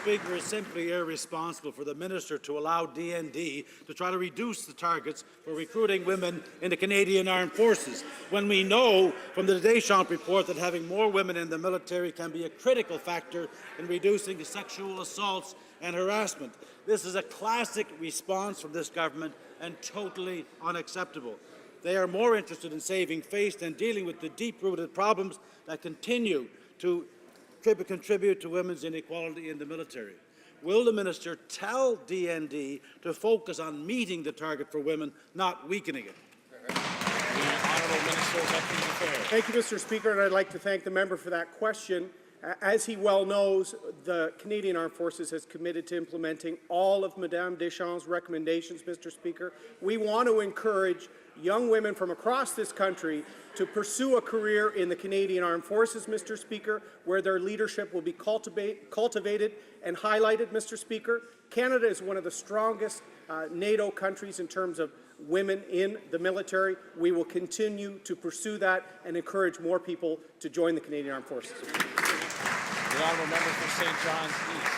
Speaker, it's simply irresponsible for the minister to allow DND to try to reduce the targets for recruiting women in the Canadian Armed Forces, when we know from the Deschamps report that having more women in the military can be a critical factor in reducing sexual assaults and harassment. This is a classic response from this government and totally unacceptable. They are more interested in saving face than dealing with the deep-rooted problems that continue to contribute to women's inequality in the military. Will the minister tell DND to focus on meeting the target for women, not weakening it? The Honourable Minister of Veterans Affairs. Thank you, Mr. Speaker, and I'd like to thank the member for that question. As he well knows, the Canadian Armed Forces has committed to implementing all of Madame Deschamps' recommendations, Mr. Speaker. We want to encourage young women from across this country to pursue a career in the Canadian Armed Forces, Mr. Speaker, where their leadership will be cultivated and highlighted, Mr. Speaker. Canada is one of the strongest NATO countries in terms of women in the military. We will continue to pursue that and encourage more people to join the Canadian Armed Forces. The Honourable Member for St. John's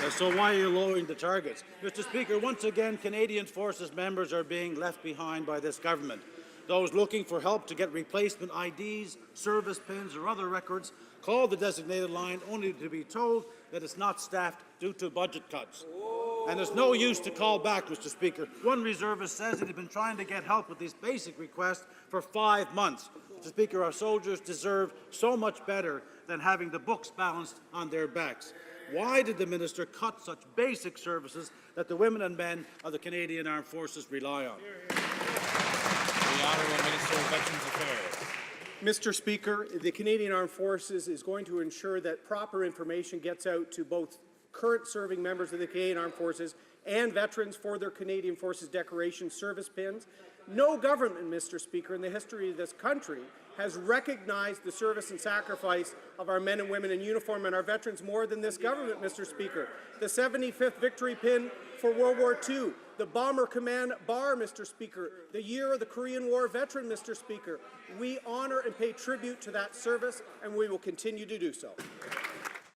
East. So why are you lowering the targets? Mr. Speaker, once again, Canadian Forces members are being left behind by this government. Those looking for help to get replacement IDs, service pins or other records call the designated line only to be told that it's not staffed due to budget cuts. And there's no use to call back, Mr. Speaker. One reservist says that he's been trying to get help with these basic requests for 5 months. Mr. Speaker, our soldiers deserve so much better than having the books balanced on their backs. Why did the minister cut such basic services that the women and men of the Canadian Armed Forces rely on? The Honourable Minister of Veterans Affairs. Mr. Speaker, the Canadian Armed Forces is going to ensure that proper information gets out to both current serving members of the Canadian Armed Forces and veterans for their Canadian Forces decoration service pins. No government, Mr. Speaker, in the history of this country has recognized the service and sacrifice of our men and women in uniform and our veterans more than this government, Mr. Speaker. The 75th Victory Pin for World War II, the Bomber Command Bar, Mr. Speaker, the Year of the Korean War veteran, Mr. Speaker. We honour and pay tribute to that service, and we will continue to do so.